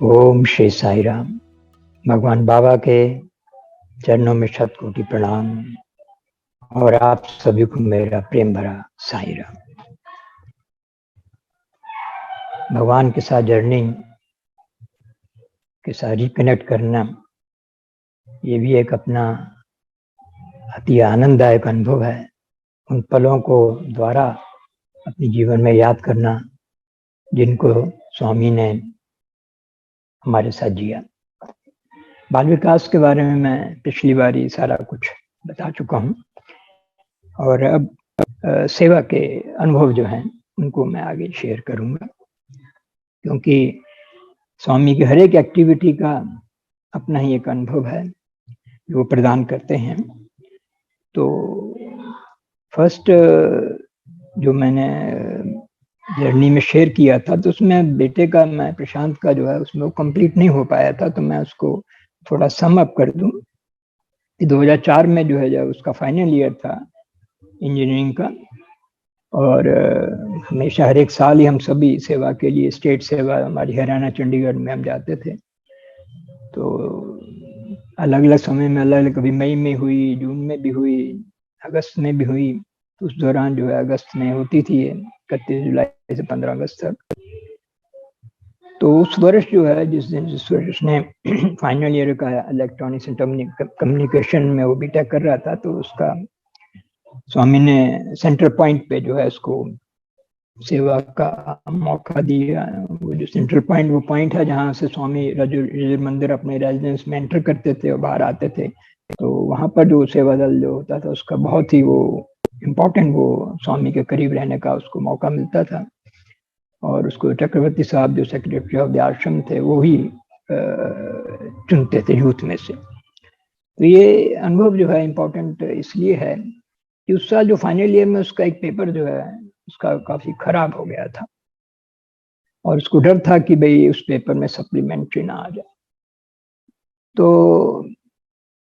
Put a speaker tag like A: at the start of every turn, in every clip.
A: ओम श्री साई राम। भगवान बाबा के चरणों में शत कोटि प्रणाम और आप सभी को मेरा प्रेम भरा साई राम। भगवान के साथ जर्नी के साथ रिकनेक्ट करना, ये भी एक अपना अति आनंददायक अनुभव है। उन पलों को द्वारा अपने जीवन में याद करना जिनको स्वामी ने हमारे साथ जिया। बाल विकास के बारे में मैं पिछली बार ही सारा कुछ बता चुका हूँ और अब सेवा के अनुभव जो हैं उनको मैं आगे शेयर करूँगा, क्योंकि स्वामी की हर एक एक्टिविटी का अपना ही एक अनुभव है जो वो प्रदान करते हैं। तो फर्स्ट जो मैंने जर्नी में शेयर किया था तो उसमें बेटे का, मैं प्रशांत का जो है उसमें वो कंप्लीट नहीं हो पाया था, तो मैं उसको थोड़ा सम अप कर दूं कि 2004 में जो है जब उसका फाइनल ईयर था इंजीनियरिंग का, और हमेशा हर एक साल ही हम सभी सेवा के लिए, स्टेट सेवा हमारी हरियाणा चंडीगढ़ में हम जाते थे। तो अलग अलग समय में अलग अलग, कभी मई में हुई, जून में भी हुई, अगस्त में भी हुई। तो उस दौरान जो है अगस्त में होती थी 31 जुलाई से 15 अगस्त तक। तो उस वर्ष जो है जिस वर्ष उसने फाइनल ईयर का इलेक्ट्रॉनिक्स एंड कम्युनिकेशन में वो बीटेक कर रहा था, तो उसका स्वामी ने सेंटर पॉइंट पे जो है उसको सेवा का मौका दिया। वो जो सेंट्रल पॉइंट, वो पॉइंट है जहाँ से स्वामी रजू मंदिर अपने रेजिडेंस में एंटर करते थे और बाहर आते थे। तो वहाँ पर जो सेवा दल जो होता था उसका बहुत ही वो इम्पोर्टेंट, वो स्वामी के करीब रहने का उसको मौका मिलता था। और उसको चक्रवर्ती साहब जो सेक्रेटरी ऑफ द आश्रम थे वो ही चुनते थे यूथ में से। तो ये अनुभव जो है इम्पोर्टेंट इसलिए है कि उस साल जो फाइनल ईयर में उसका एक पेपर जो है उसका काफी खराब हो गया था और उसको डर था कि भाई उस पेपर में सप्लीमेंट्री ना आ जाए। तो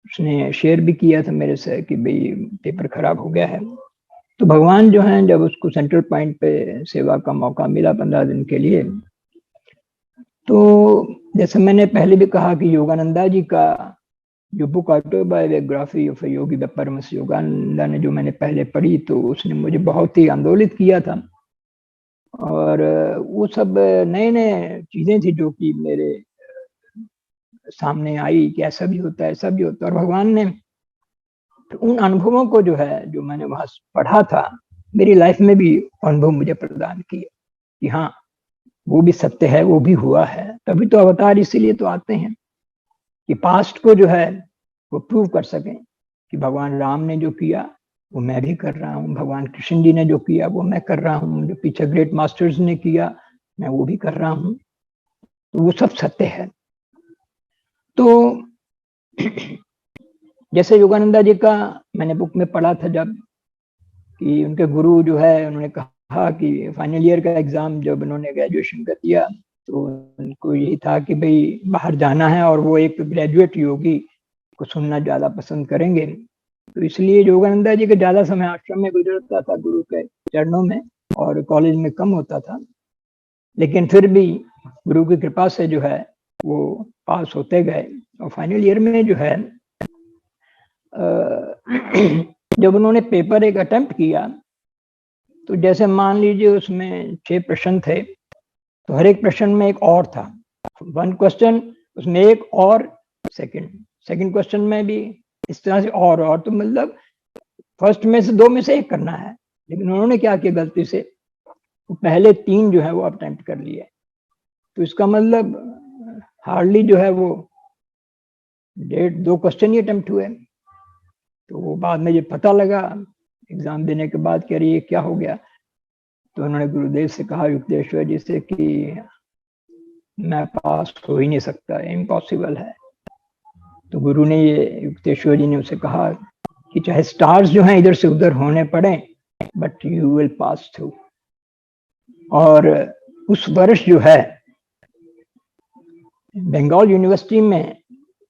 A: उसने शेयर भी किया था मेरे से कि भाई पेपर खराब हो गया है। तो भगवान जो है जब उसको सेंट्रल पॉइंट पे सेवा का मौका मिला 15 दिन के लिए, तो जैसे मैंने पहले भी कहा कि योगानंदा जी का जो बुक ऑटोबायोग्राफी ऑफ योगी परमहंस योगानंदा ने जो मैंने पहले पढ़ी, तो उसने मुझे बहुत ही आंदोलित किया था। और वो सब नए नए चीजें थी जो कि मेरे सामने आई कि ऐसा भी होता है, ऐसा भी होता है। और भगवान ने उन अनुभवों को जो है, जो मैंने वहां पढ़ा था, मेरी लाइफ में भी अनुभव मुझे प्रदान किए कि हाँ वो भी सत्य है, वो भी हुआ है। तभी तो अवतार इसीलिए तो आते हैं कि पास्ट को जो है वो प्रूव कर सकें कि भगवान राम ने जो किया वो मैं भी कर रहा हूँ, भगवान कृष्ण जी ने जो किया वो मैं कर रहा हूँ, जो पीछे ग्रेट मास्टर्स ने किया मैं वो भी कर रहा हूँ। तो वो सब सत्य है। तो जैसे योगानंदा जी का मैंने बुक में पढ़ा था जब, कि उनके गुरु जो है उन्होंने कहा कि फाइनल ईयर का एग्जाम जब उन्होंने ग्रेजुएशन का दिया तो उनको यही था कि भाई बाहर जाना है और वो एक ग्रेजुएट योगी को सुनना ज्यादा पसंद करेंगे। तो इसलिए योगानंदा जी का ज्यादा समय आश्रम में गुजरता था गुरु के चरणों में, और कॉलेज में कम होता था। लेकिन फिर भी गुरु की कृपा से जो है वो पास होते गए। और फाइनल ईयर में जो है जब उन्होंने पेपर एक अटेम्प्ट किया, तो जैसे मान लीजिए उसमें 6 प्रश्न थे, तो हर एक प्रश्न में एक और था। 1 क्वेश्चन उसमें एक और, सेकंड क्वेश्चन में भी इस तरह से और तो मतलब फर्स्ट में से 2 में से एक करना है। लेकिन उन्होंने क्या किया, गलती से वो पहले 3 जो है वो अटेम्प्ट कर लिए। तो इसका मतलब हार्डली जो है वो 1.5-2 क्वेश्चन ही अटेम्प्ट हुए। तो वो बाद में ये पता लगा एग्जाम देने के बाद कि अरे ये क्या हो गया। तो उन्होंने गुरुदेव से कहा, युक्तेश्वर जी से, कि मैं पास हो ही नहीं सकता, इम्पॉसिबल है। तो गुरु ने, ये युक्तेश्वर जी ने उसे कहा कि चाहे स्टार्स जो हैं इधर से उधर होने पड़े but you will pass through. और उस वर्ष जो है बंगाल यूनिवर्सिटी में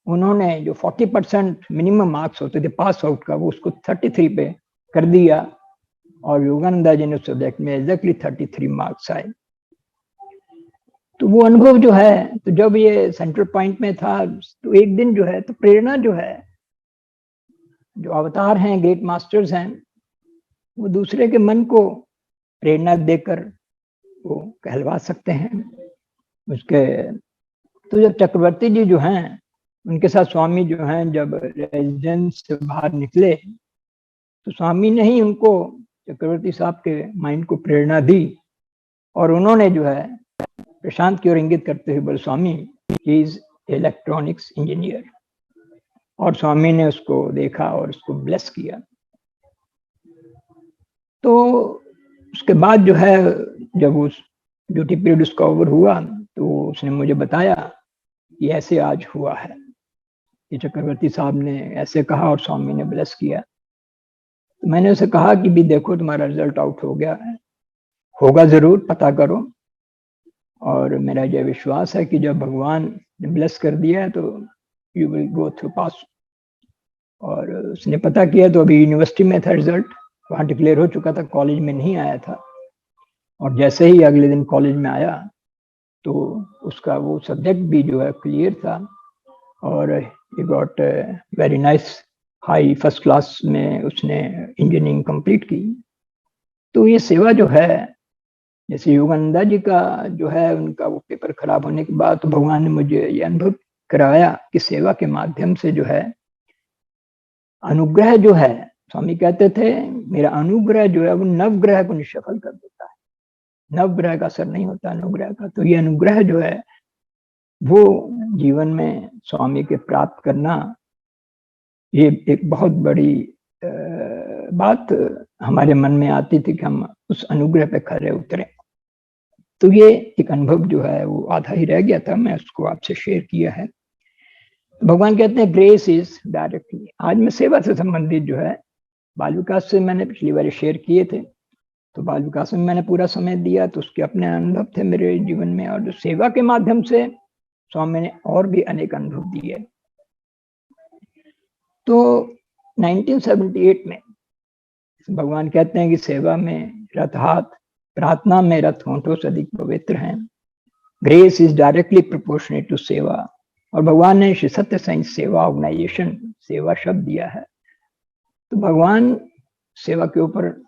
A: उन्होंने जो 40% मिनिमम मार्क्स होते थे पास आउट का, वो उसको 33 पे कर दिया। और योगानंदा जी ने उस सब्जेक्ट में एग्जैक्टली 33 मार्क्स आए। तो वो अनुभव जो है, तो जब ये सेंट्रल पॉइंट में था, तो एक दिन जो है, तो प्रेरणा जो है, जो अवतार हैं, ग्रेट मास्टर्स हैं, वो दूसरे के मन को प्रेरणा देकर वो कहलवा सकते हैं उसके। तो जब चक्रवर्ती जी जो हैं, उनके साथ स्वामी जो हैं, जब रेजिडेंस से बाहर निकले, तो स्वामी ने ही उनको, चक्रवर्ती साहब के माइंड को प्रेरणा दी, और उन्होंने जो है प्रशांत की ओर इंगित करते हुए बोले, स्वामी ही इज इलेक्ट्रॉनिक्स इंजीनियर। और स्वामी ने उसको देखा और उसको ब्लेस किया। तो उसके बाद जो है, जब उस ड्यूटी पीरियड उसका ओवर हुआ, तो उसने मुझे बताया कि ऐसे आज हुआ है, कि चक्रवर्ती साहब ने ऐसे कहा और स्वामी ने ब्लेस किया। तो मैंने उसे कहा कि भी देखो, तुम्हारा रिजल्ट आउट हो गया है, होगा जरूर, पता करो। और मेरा यह विश्वास है कि जब भगवान ने ब्लेस कर दिया है, तो you will go through pass. और उसने पता किया, तो अभी यूनिवर्सिटी में था रिजल्ट, वहाँ डिक्लेयर हो चुका था, कॉलेज में नहीं आया था। और जैसे ही अगले दिन कॉलेज में आया, तो उसका वो सब्जेक्ट भी जो है क्लियर था, और he got very nice high first class में उसने इंजीनियरिंग कंप्लीट की। तो ये सेवा जो है, जैसे योगानंदा जी का जो है, उनका वो पेपर खराब होने के बाद, तो भगवान ने मुझे ये अनुभव कराया कि सेवा के माध्यम से जो है अनुग्रह जो है, स्वामी कहते थे मेरा अनुग्रह जो है वो नवग्रह को निष्फल कर देता है। नवग्रह का असर नहीं होता अनुग्रह का। तो ये अनुग्रह जो है वो जीवन में स्वामी के प्राप्त करना, ये एक बहुत बड़ी बात हमारे मन में आती थी कि हम उस अनुग्रह पे खरे उतरे। तो ये एक अनुभव जो है वो आधा ही रह गया था, मैं उसको आपसे शेयर किया है। भगवान कहते हैं ग्रेस इज डायरेक्टली। आज मैं सेवा से संबंधित जो है, बाल विकास से मैंने पिछली बार शेयर किए थे, तो बाल विकास में मैंने पूरा समय दिया, तो उसके अपने अनुभव थे मेरे जीवन में। और जो सेवा के माध्यम से स्वामी ने और भी अनेक अनुभव दिए। तो 1978 में भगवान कहते हैं कि सेवा में रथ हाथ, प्रार्थना में रथ होंठों से अधिक पवित्र हैं। Grace is directly proportionate to सेवा। और भगवान ने श्री सत्य साई सेवा ऑर्गेनाइजेशन सेवा शब्द दिया है। तो भगवान सेवा के ऊपर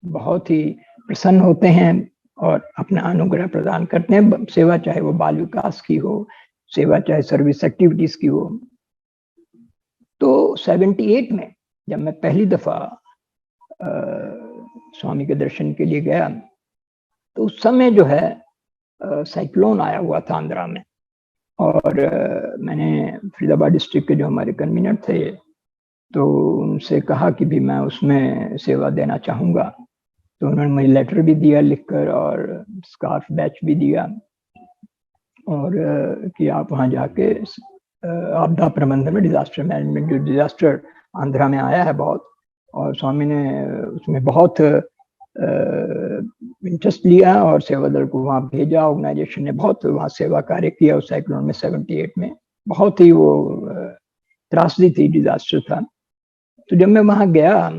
A: बहुत ही प्रसन्न होते हैं और अपना अनुग्रह प्रदान करते हैं। सेवा चाहे वो बाल विकास की हो, सेवा चाहे सर्विस एक्टिविटीज की हो। तो 78 में जब मैं पहली दफा स्वामी के दर्शन के लिए गया, तो उस समय जो है साइक्लोन आया हुआ था आंध्रा में। और मैंने फरीदाबाद डिस्ट्रिक्ट के जो हमारे कन्वीनर थे, तो उनसे कहा कि भी मैं उसमें सेवा देना चाहूँगा। तो उन्होंने मुझे लेटर भी दिया लिखकर, और स्कार्फ बैच भी दिया, और कि आप वहाँ जाके आपदा प्रबंधन में, डिजास्टर मैनेजमेंट, जो डिजास्टर आंध्रा में आया है बहुत, और स्वामी ने उसमें बहुत इंटरेस्ट लिया और सेवा दल को वहाँ भेजा। ऑर्गेनाइजेशन ने बहुत वहाँ सेवा कार्य किया उस साइक्लोन में 78 में। बहुत ही वो त्रासदी थी, डिजास्टर था। तो जब मैं वहाँ गया,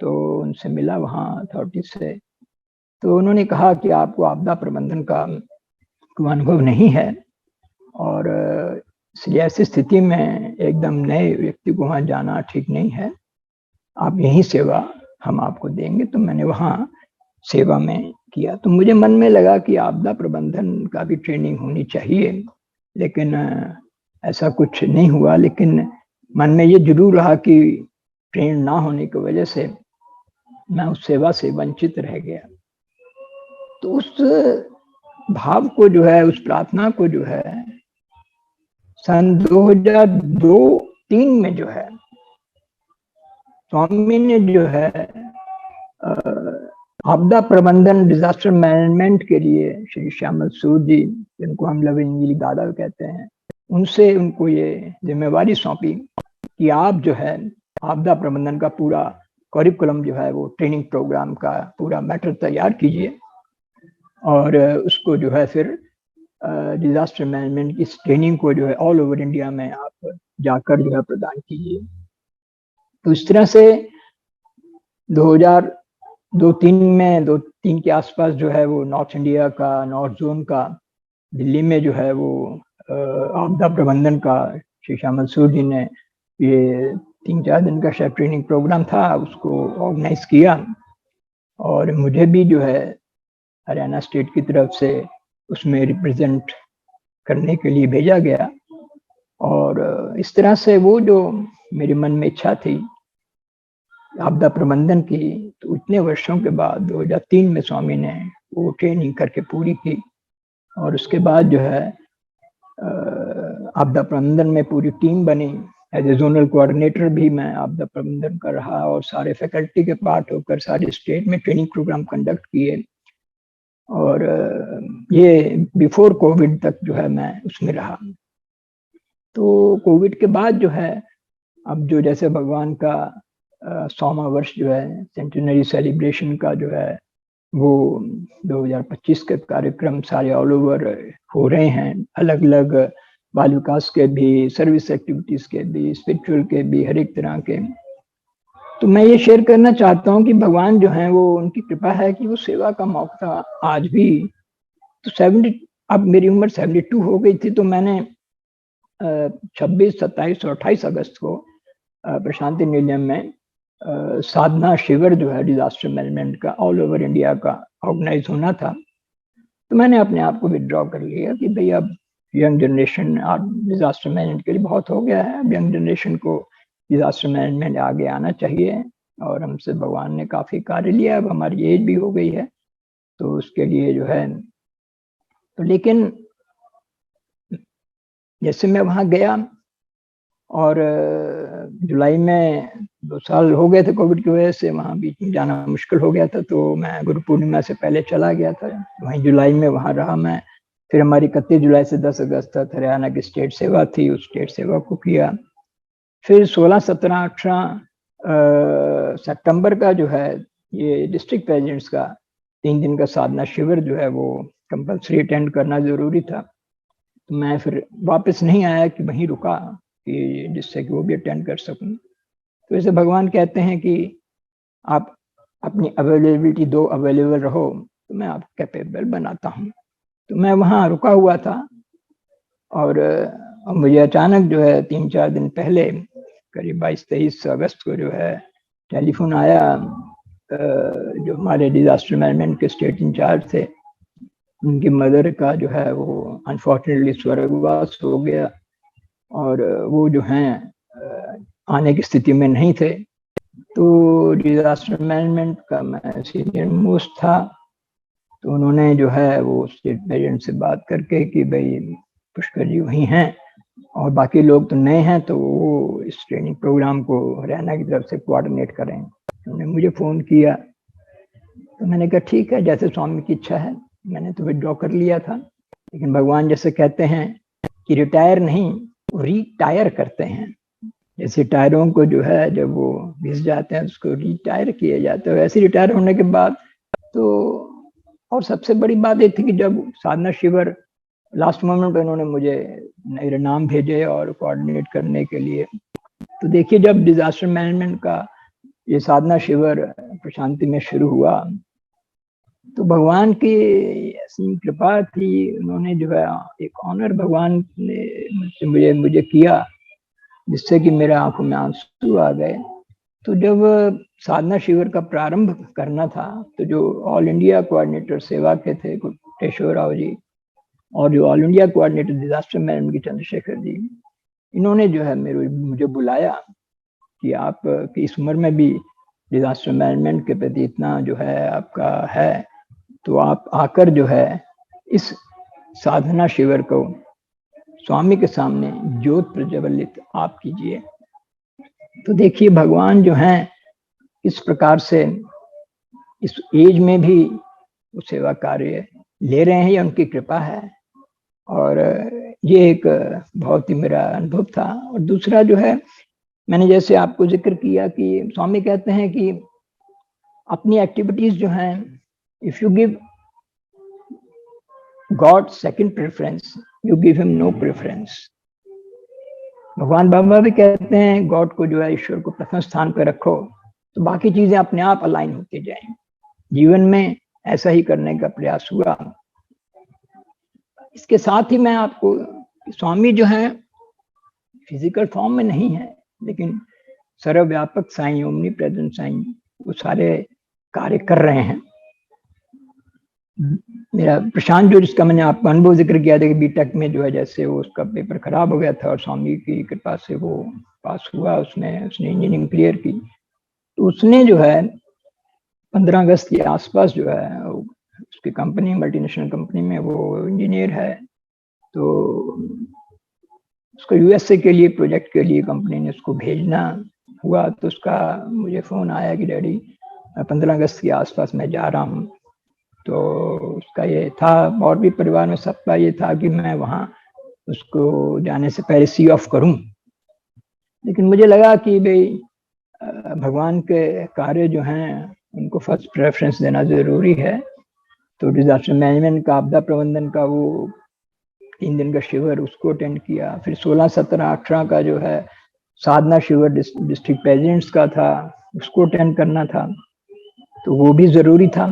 A: तो उनसे मिला वहाँ अथॉरिटी से, तो उन्होंने कहा कि आपको आपदा प्रबंधन का कोई अनुभव नहीं है, और इसलिए ऐसी स्थिति में एकदम नए व्यक्ति को वहाँ जाना ठीक नहीं है, आप यही सेवा हम आपको देंगे। तो मैंने वहाँ सेवा में किया। तो मुझे मन में लगा कि आपदा प्रबंधन का भी ट्रेनिंग होनी चाहिए, लेकिन ऐसा कुछ नहीं हुआ। लेकिन मन में ये जरूर रहा कि ट्रेन ना होने की वजह से मैं उस सेवा से वंचित रह गया। तो उस भाव को जो है, उस प्रार्थना को जो है, सन 2002-3 में जो है स्वामी ने जो है आपदा प्रबंधन, डिजास्टर मैनेजमेंट के लिए श्री श्यामल सूद जी, जिनको हम लविंगली दादा कहते हैं, उनसे उनको ये जिम्मेवारी सौंपी कि आप जो है आपदा प्रबंधन का पूरा करिकुलम जो है, वो ट्रेनिंग प्रोग्राम का पूरा मैटर तैयार कीजिए, और उसको जो है फिर डिजास्टर मैनेजमेंट की ट्रेनिंग को जो है ऑल ओवर इंडिया में आप जाकर जो है प्रदान कीजिए। तो इस तरह से 2002-3 में, 2003 के आसपास जो है वो नॉर्थ इंडिया का, नॉर्थ जोन का दिल्ली में जो है वो आपदा प्रबंधन का श्री श्यामल सूद जी ने ये 3-4 दिन का शायद ट्रेनिंग प्रोग्राम था, उसको ऑर्गेनाइज किया और मुझे भी जो है हरियाणा स्टेट की तरफ से उसमें रिप्रेजेंट करने के लिए भेजा गया। और इस तरह से वो जो मेरे मन में इच्छा थी आपदा प्रबंधन की, तो इतने वर्षों के बाद 2003 में स्वामी ने वो ट्रेनिंग करके पूरी की और उसके बाद जो है आपदा प्रबंधन में पूरी टीम बनी। एज ए जोनल कोऑर्डिनेटर भी मैं आपदा प्रबंधन कर रहा और सारे फैकल्टी के पार्ट होकर सारे स्टेट में ट्रेनिंग प्रोग्राम कंडक्ट किए और ये बिफोर कोविड तक जो है मैं उसमें रहा। तो कोविड के बाद जो है अब जो जैसे भगवान का 100वां वर्ष जो है सेंटिनरी सेलिब्रेशन का जो है वो 2025 के कार्यक्रम सारे ऑल ओवर हो रहे हैं, अलग अलग बाल विकास के भी, सर्विस एक्टिविटीज के भी, स्पिरिचुअल के भी, हर एक तरह के। तो मैं ये शेयर करना चाहता हूँ कि भगवान जो है वो उनकी कृपा है कि वो सेवा का मौका आज भी तो 70, अब मेरी उम्र 72 हो गई थी, तो मैंने 26, 27 और 28 अगस्त को प्रशांति निलयम में साधना शिविर जो है डिजास्टर मैनेजमेंट का ऑल ओवर इंडिया का ऑर्गेनाइज होना था। तो मैंने अपने आप को विड्रॉ कर लिया कि भाई अब यंग जनरेशन डिजास्टर मैनेजमेंट के लिए बहुत हो गया है, अब यंग जनरेशन को डिजास्टर मैनेजमेंट आगे आना चाहिए और हमसे भगवान ने काफी कार्य लिया, अब हमारी एज भी हो गई है तो उसके लिए जो है। तो लेकिन जैसे मैं वहां गया और जुलाई में 2 साल हो गए थे कोविड की वजह से, वहां बीच में जाना मुश्किल हो गया था, तो मैं गुरु पूर्णिमा से पहले चला गया था, वहीं जुलाई में वहां रहा मैं। फिर हमारी 31 जुलाई से 10 अगस्त तक हरियाणा की स्टेट सेवा थी, उस स्टेट सेवा को किया। फिर 16, 17, 18 सितंबर का जो है ये डिस्ट्रिक्ट प्रेसिडेंट्स का 3 दिन का साधना शिविर जो है वो कंपल्सरी अटेंड करना जरूरी था। तो मैं फिर वापस नहीं आया कि वहीं रुका कि जिससे कि वो भी अटेंड कर सकूं। तो ऐसे भगवान कहते हैं कि आप अपनी अवेलेबिलिटी दो, अवेलेबल रहो तो मैं आपको कैपेबल बनाता हूँ। तो मैं वहाँ रुका हुआ था और मुझे अचानक जो है 3-4 दिन पहले करीब 22-23 अगस्त को जो है टेलीफोन आया, जो हमारे डिजास्टर मैनेजमेंट के स्टेट इंचार्ज थे, उनकी मदर का जो है वो अनफॉर्चुनेटली स्वर्गवास हो गया और वो जो हैं आने की स्थिति में नहीं थे। तो डिजास्टर मैनेजमेंट का मैं सीनियर मोस्ट था, तो उन्होंने जो है वो स्टेट प्रेसिडेंट से बात करके कि भाई पुष्कर जी वही हैं और बाकी लोग तो नए हैं, तो वो इस ट्रेनिंग प्रोग्राम को हरियाणा की तरफ से कोऑर्डिनेट करें। उन्होंने मुझे फोन किया तो मैंने कहा ठीक है, जैसे स्वामी की इच्छा है। मैंने तो विड्रॉ कर लिया था, लेकिन भगवान जैसे कहते हैं कि रिटायर नहीं, रिटायर करते हैं। जैसे टायरों को जो है जब वो घिस जाते हैं उसको रिटायर किया जाता है, वैसे रिटायर होने के बाद तो। और सबसे बड़ी बात ये थी कि जब साधना शिविर लास्ट मोमेंट पे उन्होंने मुझे मेरे नाम भेजे और कोऑर्डिनेट करने के लिए। तो देखिए जब डिजास्टर मैनेजमेंट का ये साधना शिविर प्रशांति में शुरू हुआ तो भगवान की ऐसी कृपा थी, उन्होंने जो है एक ऑनर भगवान ने मुझे किया जिससे कि मेरे आंखों में आंसू आ गए। तो जब साधना शिविर का प्रारंभ करना था तो जो ऑल इंडिया कोऑर्डिनेटर सेवा के थे टेश्वर राव जी और जो all India coordinator disaster management के चंद्रशेखर जी, इन्होंने जो है मुझे बुलाया कि आप की इस उम्र में भी डिजास्टर मैनेजमेंट के प्रति इतना जो है आपका है, तो आप आकर जो है इस साधना शिविर को स्वामी के सामने ज्योत प्रज्वलित आप कीजिए। तो देखिए भगवान जो हैं इस प्रकार से इस एज में भी वो सेवा कार्य ले रहे हैं, ये उनकी कृपा है। और ये एक बहुत ही मेरा अनुभव था। और दूसरा जो है मैंने जैसे आपको जिक्र किया कि स्वामी कहते हैं कि अपनी एक्टिविटीज जो हैं, if you give God second preference you give him no preference. भगवान बाबा भी कहते हैं गॉड को जो है, ईश्वर को प्रथम स्थान पर रखो तो बाकी चीजें अपने आप अलाइन होती जाएंगी। जीवन में ऐसा ही करने का प्रयास हुआ। इसके साथ ही मैं आपको, स्वामी जो है फिजिकल फॉर्म में नहीं है, लेकिन सर्वव्यापक साईं, ओमनी प्रेजेंट साईं, वो सारे कार्य कर रहे हैं। मेरा प्रशांत जो, जिसका मैंने आपको अनुभव जिक्र किया था कि बीटेक में जो है जैसे वो उसका पेपर खराब हो गया था और स्वामी की कृपा से वो पास हुआ, उसने इंजीनियरिंग क्लियर की। तो उसने जो है 15 अगस्त के आसपास जो है उसकी कंपनी, मल्टीनेशनल कंपनी में वो इंजीनियर है, तो उसको यूएसए के लिए प्रोजेक्ट के लिए कंपनी ने उसको भेजना हुआ। तो उसका मुझे फोन आया कि डैडी 15 अगस्त के आसपास मैं जा रहा हूँ। तो उसका ये था, और भी परिवार में सबका ये था कि मैं वहाँ उसको जाने से पहले सी ऑफ करूं। लेकिन मुझे लगा कि भाई भगवान के कार्य जो हैं उनको फर्स्ट प्रेफरेंस देना जरूरी है। तो डिजास्टर मैनेजमेंट का, आपदा प्रबंधन का वो 3 दिन का शिविर, उसको अटेंड किया। फिर 16, 17, 18 का जो है साधना शिविर डिस्ट्रिक्ट प्रेसिडेंट्स का था, उसको अटेंड करना था, तो वो भी जरूरी था।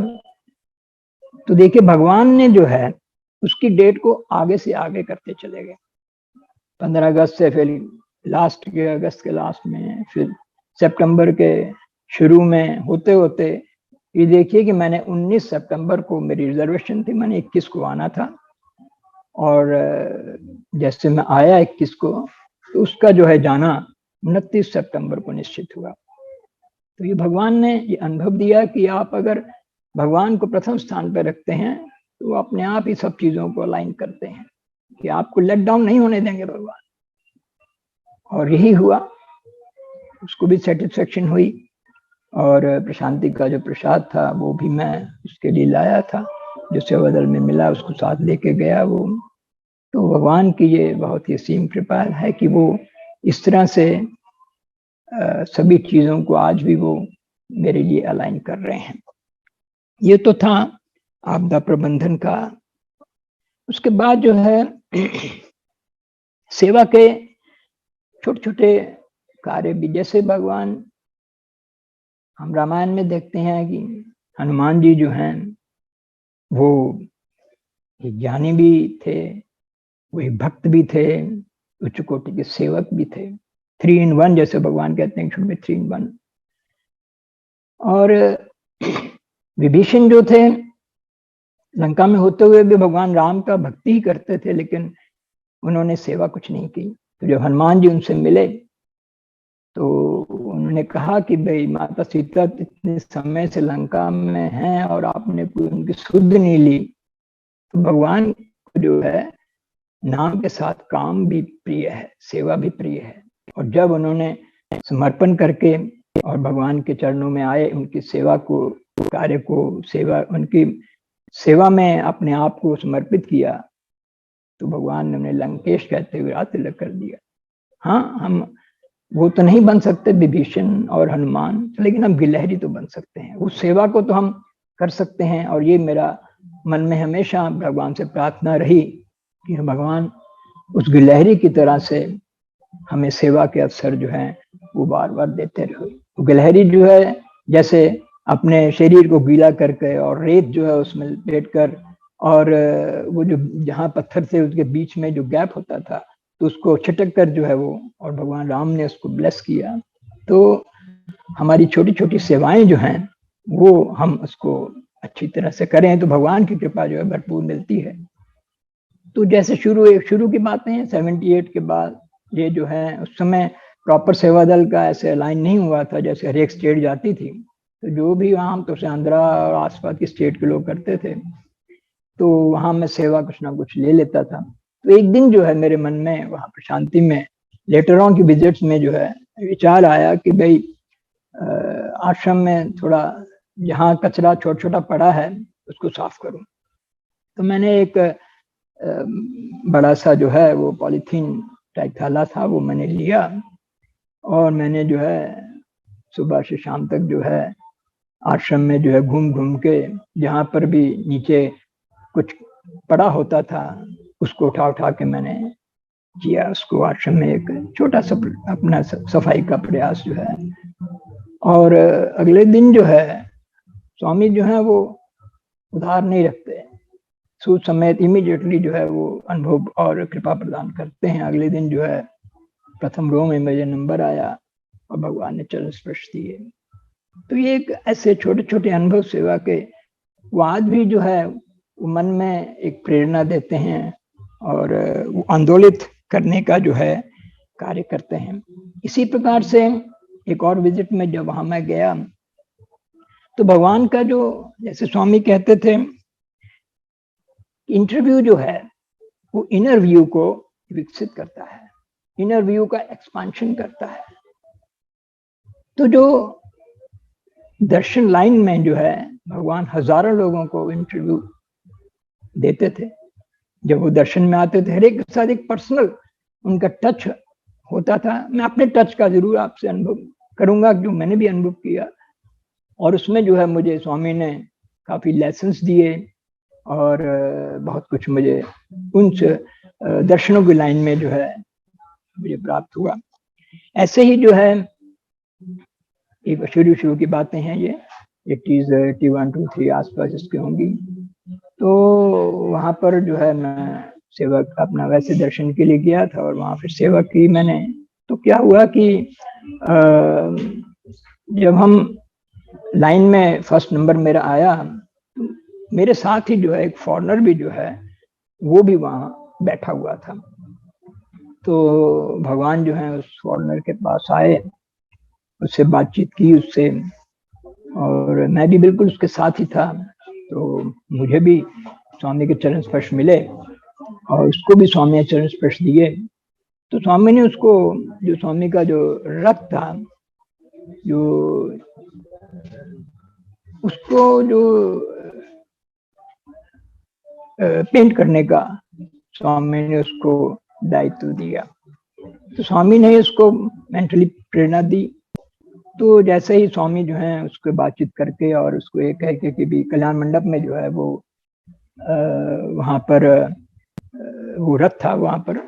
A: तो देखिए भगवान ने जो है उसकी डेट को आगे से आगे करते चले गए। 15 अगस्त से फिर लास्ट के अगस्त के लास्ट में, फिर सितंबर के शुरू में होते होते ये देखिए कि मैंने 19 सितंबर को मेरी रिजर्वेशन थी, मैंने 21 को आना था, और जैसे मैं आया 21 को, तो उसका जो है जाना 29 सितंबर को निश्चित हुआ। तो ये भगवान ने ये अनुभव दिया कि आप अगर भगवान को प्रथम स्थान पर रखते हैं तो वो अपने आप ही सब चीजों को अलाइन करते हैं, कि आपको लेट डाउन नहीं होने देंगे भगवान। और यही हुआ, उसको भी सेटिस्फेक्शन हुई। और प्रशांति का जो प्रसाद था वो भी मैं उसके लिए लाया था, जो सेवा दल में मिला उसको साथ लेके गया वो। तो भगवान की ये बहुत ही असीम कृपा है कि वो इस तरह से सभी चीजों को आज भी वो मेरे लिए अलाइन कर रहे हैं। ये तो था आपदा प्रबंधन का। उसके बाद जो है सेवा के छोटे छोटे कार्य भी, जैसे भगवान, हम रामायण में देखते हैं कि हनुमान जी जो हैं वो ज्ञानी भी थे, वो भक्त भी थे, उच्च कोटि के सेवक भी थे। 3 in 1 जैसे भगवान कहते हैं, शुरू में 3 in 1। और विभीषण जो थे, लंका में होते हुए भी भगवान राम का भक्ति ही करते थे, लेकिन उन्होंने सेवा कुछ नहीं की। तो जब हनुमान जी उनसे मिले तो उन्होंने कहा कि भाई माता सीता इतने समय से लंका में हैं और आपने कोई उनकी सुध नहीं ली। तो भगवान को जो है नाम के साथ काम भी प्रिय है, सेवा भी प्रिय है। और जब उन्होंने समर्पण करके और भगवान के चरणों में आए, उनकी सेवा को, कार्य को, सेवा, उनकी सेवा में अपने आप को समर्पित किया, तो भगवान ने उन्हें लंकेश कहते हुए रात तिलक कर दिया। हाँ, हम वो तो नहीं बन सकते विभीषण और हनुमान, लेकिन हम गिलहरी तो बन सकते हैं। उस सेवा को तो हम कर सकते हैं। और ये मेरा मन में हमेशा भगवान से प्रार्थना रही कि भगवान उस गिलहरी की तरह से हमें सेवा के अवसर जो है वो बार बार देते रहे। तो गिलहरी जो है जैसे अपने शरीर को गीला करके और रेत जो है उसमें लपेट कर, और वो जो जहाँ पत्थर से उसके बीच में जो गैप होता था तो उसको छिटक कर जो है वो, और भगवान राम ने उसको ब्लेस किया। तो हमारी छोटी छोटी सेवाएं जो हैं वो हम उसको अच्छी तरह से करें तो भगवान की कृपा जो है भरपूर मिलती है। तो जैसे शुरू की बातें हैं, 78 के बाद ये जो है, उस समय प्रॉपर सेवा दल का ऐसे अलाइन नहीं हुआ था, जैसे हर एक स्टेट जाती थी तो जो भी वहाँ तो आंध्रा और आसपास की स्टेट के लोग करते थे, तो वहाँ मैं सेवा कुछ ना कुछ ले लेता था। तो एक दिन जो है मेरे मन में वहाँ प्रशांति में लेटर ऑन की विजिट्स में जो है विचार आया कि भाई आश्रम में थोड़ा जहाँ कचरा छोटा छोटा पड़ा है उसको साफ करूं। तो मैंने एक बड़ा सा जो है वो पॉलीथीन टाइप थैला था, वो मैंने लिया और मैंने जो है सुबह से शाम तक जो है आश्रम में जो है घूम घूम के जहाँ पर भी नीचे कुछ पड़ा होता था उसको उठा उठा के मैंने किया, उसको आश्रम में एक छोटा सा अपना सफाई का प्रयास जो है। और अगले दिन जो है स्वामी जो है वो उधार नहीं रखते, सूद समेत इमीडिएटली जो है वो अनुभव और कृपा प्रदान करते हैं। अगले दिन जो है प्रथम रो में मुझे नंबर आया और भगवान ने चरण स्पर्श दिए। तो ये एक ऐसे छोटे छोटे अनुभव सेवा के वो आज भी जो है वो मन में एक प्रेरणा देते हैं और वो आंदोलित करने का जो है कार्य करते हैं। इसी प्रकार से एक और विजिट में जब वहां मैं गया तो भगवान का जो, जैसे स्वामी कहते थे, इंटरव्यू जो है वो इनर व्यू को विकसित करता है, इनर व्यू का एक्सपांशन करता है। तो जो दर्शन लाइन में जो है भगवान हजारों लोगों को इंटरव्यू देते थे। जब वो दर्शन में आते थे हर एक के साथ एक पर्सनल उनका टच होता था। मैं अपने टच का जरूर आपसे अनुभव करूंगा जो मैंने भी अनुभव किया, और उसमें जो है मुझे स्वामी ने काफी लेसन्स दिए और बहुत कुछ मुझे उन दर्शनों की लाइन में जो है मुझे प्राप्त हुआ। ऐसे ही जो है एक शुरू की बातें हैं, ये 81, 2, 3 आसपास इसके होंगी। तो वहां पर जो है मैं सेवक अपना वैसे दर्शन के लिए गया था और वहां फिर सेवा की मैंने। तो क्या हुआ कि जब हम लाइन में फर्स्ट नंबर मेरा आया, मेरे साथ ही जो है एक फॉरेनर भी जो है वो भी वहां बैठा हुआ था। तो भगवान जो है उस फॉरेनर के पास आए, उससे बातचीत की उससे, और मैं भी बिल्कुल उसके साथ ही था। तो मुझे भी स्वामी के चरण स्पर्श मिले और उसको भी स्वामी ने चरण स्पर्श दिए। तो स्वामी ने उसको, जो स्वामी का जो रथ था, जो उसको जो पेंट करने का स्वामी ने उसको दायित्व दिया। तो स्वामी ने उसको मेंटली प्रेरणा दी। तो जैसे ही स्वामी जो है उसको बातचीत करके और उसको ये कह के कि भी कल्याण मंडप में जो है वो वहां पर वो रथ था वहां पर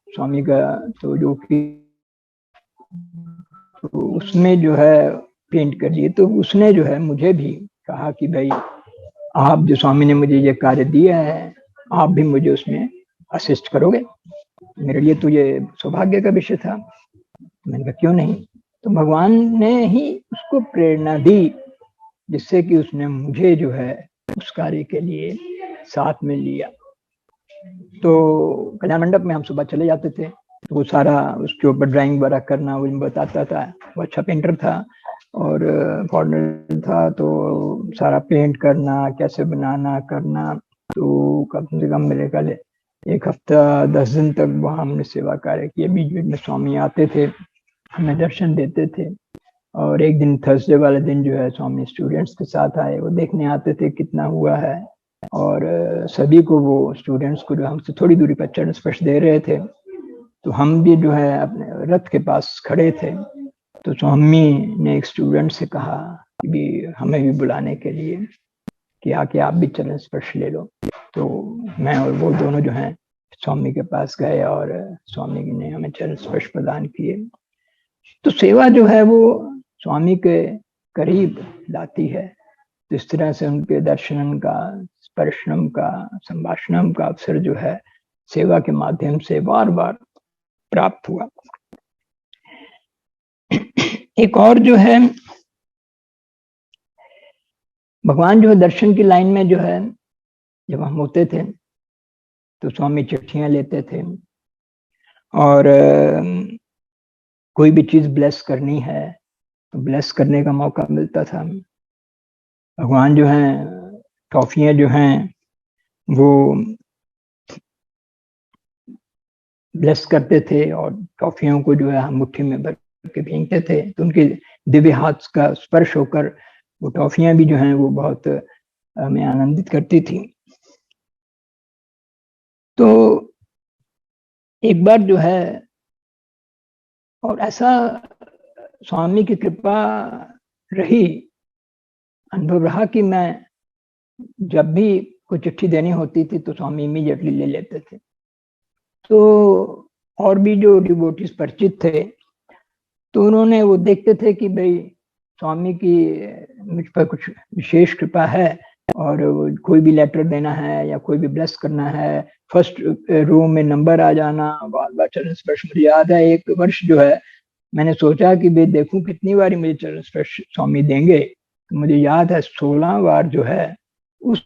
A: स्वामी का, तो जो कि तो उसमें जो है पेंट कर दिए। तो उसने जो है मुझे भी कहा कि भाई आप जो स्वामी ने मुझे ये कार्य दिया है आप भी मुझे उसमें असिस्ट करोगे। मेरे लिए तो ये सौभाग्य का विषय था। मैंने कहा क्यों नहीं। तो भगवान ने ही उसको प्रेरणा दी जिससे कि उसने मुझे जो है उस कार्य के लिए साथ में लिया। तो कल्याण मंडप में हम सुबह चले जाते थे, तो वो सारा उसके ऊपर ड्राइंग वगैरह करना वो बताता था। वो अच्छा पेंटर था और फॉरनर था, तो सारा पेंट करना कैसे बनाना करना। तो कम से कम मेरे ख्याल 1 हफ्ता 10 दिन तक वहाँ हमने सेवा कार्य किए। बीच बीच में स्वामी आते थे, हमें दर्शन देते थे। और एक दिन थर्सडे वाले दिन जो है स्वामी स्टूडेंट्स के साथ आए, वो देखने आते थे कितना हुआ है। और सभी को, वो स्टूडेंट्स को जो हमसे थोड़ी दूरी पर चरण स्पर्श दे रहे थे। तो हम भी जो है अपने रथ के पास खड़े थे। तो स्वामी ने एक स्टूडेंट से कहा कि भी हमें भी बुलाने के लिए कि आके आप भी चरण स्पर्श ले लो। तो मैं और वो दोनों जो हैं स्वामी के पास गए और स्वामी ने हमें चरण स्पर्श प्रदान किए। तो सेवा जो है वो स्वामी के करीब लाती है। तो इस तरह से उनके दर्शनम का, स्पर्शनम का, संभाषणम का अवसर जो है सेवा के माध्यम से बार बार प्राप्त हुआ। एक और जो है भगवान जो है दर्शन की लाइन में जो है जब हम होते थे तो स्वामी चिट्ठियां लेते थे और कोई भी चीज ब्लेस करनी है तो ब्लेस करने का मौका मिलता था। भगवान जो है टॉफियां जो हैं वो ब्लेस करते थे और टॉफियों को जो है हम मुट्ठी में भर के भींगते थे। तो उनके दिव्य हाथ का स्पर्श होकर वो टॉफियां भी जो हैं वो बहुत हमें आनंदित करती थी। तो एक बार जो है, और ऐसा स्वामी की कृपा रही, अनुभव रहा कि मैं जब भी कोई चिट्ठी देनी होती थी तो स्वामी इमीडिएटली ले लेते थे। तो और भी जो डिवोटीज परिचित थे तो उन्होंने वो देखते थे कि भाई स्वामी की मुझ पर कुछ विशेष कृपा है और कोई भी लेटर देना है या कोई भी ब्लेस करना है, फर्स्ट रो में नंबर आ जाना, बार बार चरण स्पर्श। मुझे याद है एक वर्ष जो है मैंने सोचा कि भाई देखूं कितनी बार मुझे चरण स्पर्श स्वामी देंगे, तो मुझे याद है 16 बार जो है उस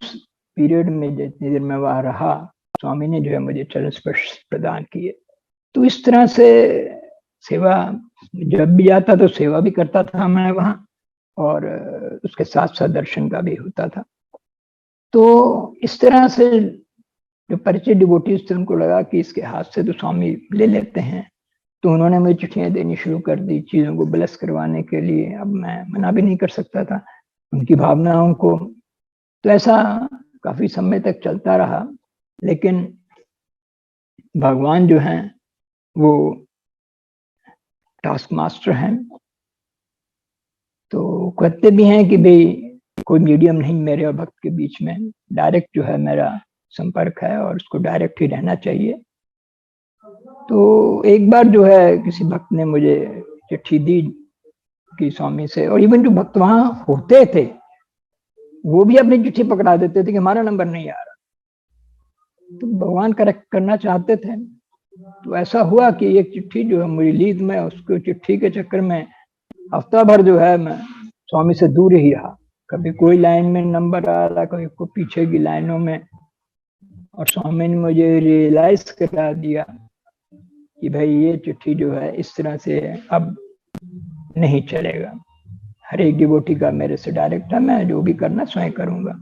A: पीरियड में जितनी देर मैं वहां रहा, स्वामी ने जो है मुझे चरण स्पर्श प्रदान किए। तो इस तरह से सेवा, जब भी जाता तो सेवा भी करता था मैं वहां, और उसके साथ साथ दर्शन का भी होता था। तो इस तरह से जो परिचित डिवोटीज थे उनको लगा कि इसके हाथ से तो स्वामी ले लेते हैं, तो उन्होंने मुझे चिट्ठियां देनी शुरू कर दी चीजों को ब्लेस करवाने के लिए। अब मैं मना भी नहीं कर सकता था उनकी भावनाओं को। तो ऐसा काफी समय तक चलता रहा, लेकिन भगवान जो हैं वो टास्क मास्टर हैं, तो कहते भी हैं कि भाई कोई मीडियम नहीं मेरे और भक्त के बीच में, डायरेक्ट जो है मेरा संपर्क है और उसको डायरेक्ट ही रहना चाहिए। तो एक बार जो है किसी भक्त ने मुझे चिट्ठी दी कि स्वामी से, और इवन जो भक्त वहां होते थे वो भी अपनी चिट्ठी पकड़ा देते थे कि हमारा नंबर नहीं आ रहा। तो भगवान करेक्ट करना चाहते थे। तो ऐसा हुआ कि एक चिट्ठी जो है मुझे ली, मैं उसको चिट्ठी के चक्कर में हफ्ता भर जो है मैं स्वामी से दूर ही रहा। कभी कोई लाइन में नंबर आ रहा, कभी कोई पीछे की लाइनों में। और स्वामी ने मुझे रियलाइज करा दिया कि भाई ये चिट्ठी जो है इस तरह से अब नहीं चलेगा। हर एक डिवोटी का मेरे से डायरेक्ट है, मैं जो भी करना स्वयं करूंगा,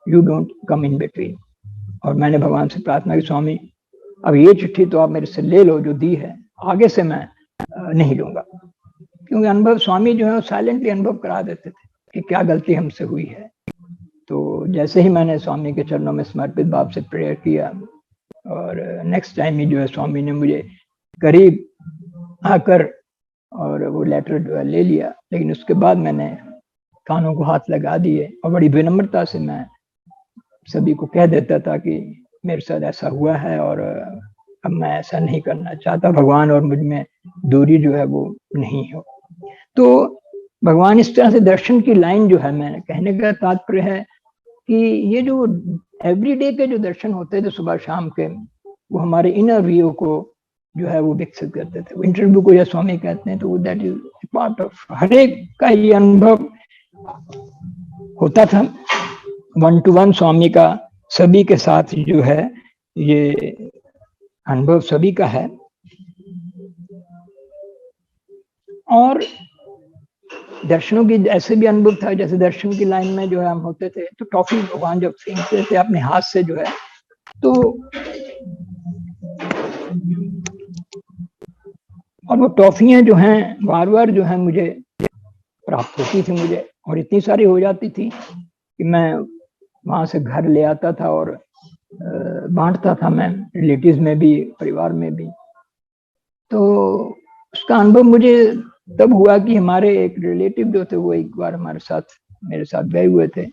A: you don't come in between. और मैंने भगवान से प्रार्थना की, स्वामी अब ये चिट्ठी तो आप मेरे से ले लो जो दी है, आगे से मैं नहीं लूंगा। क्योंकि अनुभव स्वामी जो है साइलेंटली अनुभव करा देते थे कि क्या गलती हमसे हुई है। तो जैसे ही मैंने स्वामी के चरणों में समर्पित भाव से प्रेयर किया, और नेक्स्ट टाइम ही जो है स्वामी ने मुझे करीब आकर और वो लेटर जो है ले लिया। लेकिन उसके बाद मैंने कानों को हाथ लगा दिए और बड़ी विनम्रता से मैं सभी को कह देता था कि मेरे साथ ऐसा हुआ है और अब मैं ऐसा नहीं करना चाहता, भगवान और मुझ में दूरी जो है वो नहीं हो। तो भगवान इस तरह से दर्शन की लाइन जो है, मैंने कहने का तात्पर्य है कि ये जो एवरीडे के जो दर्शन होते थे सुबह शाम के, वो हमारे इनर व्यू को जो है वो विकसित करते थे। इंटरव्यू को या स्वामी कहते हैं, तो that is part of her एक का ये अनुभव होता था। 1-to-1 स्वामी का सभी के साथ जो है ये अनुभव सभी का है। और दर्शनों की ऐसे भी अनुभव था, जैसे दर्शन की लाइन में जो है हम होते थे तो टॉफी भगवान जब फेंकते थे अपने हाथ से जो है, तो और वो टॉफियां जो हैं बार बार जो है मुझे प्राप्त होती थी मुझे, और इतनी सारी हो जाती थी कि मैं वहां से घर ले आता था और बांटता था मैं रिलेटिव्स में भी, परिवार में भी। तो उसका अनुभव मुझे तब हुआ कि हमारे एक रिलेटिव जो थे वो एक बार हमारे साथ मेरे साथ गए हुए थे।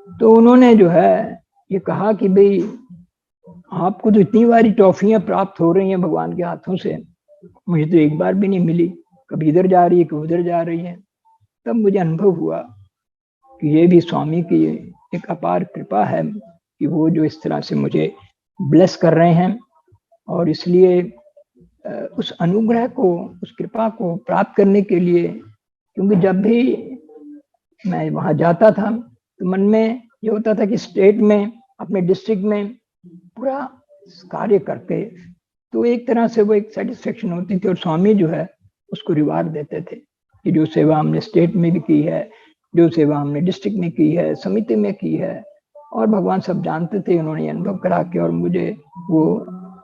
A: तो उन्होंने जो है ये कहा कि भाई आपको तो इतनी बारी टॉफियां प्राप्त हो रही हैं भगवान के हाथों से, मुझे तो एक बार भी नहीं मिली, कभी इधर जा रही है कभी उधर जा रही है। तब मुझे अनुभव हुआ कि ये भी स्वामी की एक अपार कृपा है कि वो जो इस तरह से मुझे ब्लेस कर रहे हैं। और इसलिए उस अनुग्रह को, उस कृपा को प्राप्त करने के लिए, क्योंकि जब भी मैं वहां जाता था तो मन में ये होता था कि स्टेट में, अपने डिस्ट्रिक्ट में पूरा कार्य करके, तो एक तरह से वो एक सेटिस्फेक्शन होती थी। और स्वामी जो है उसको रिवार्ड देते थे कि जो सेवा हमने स्टेट में भी की है, जो सेवा हमने डिस्ट्रिक्ट में की है, समिति में की है, और भगवान सब जानते थे, उन्होंने अनुभव करा के और मुझे वो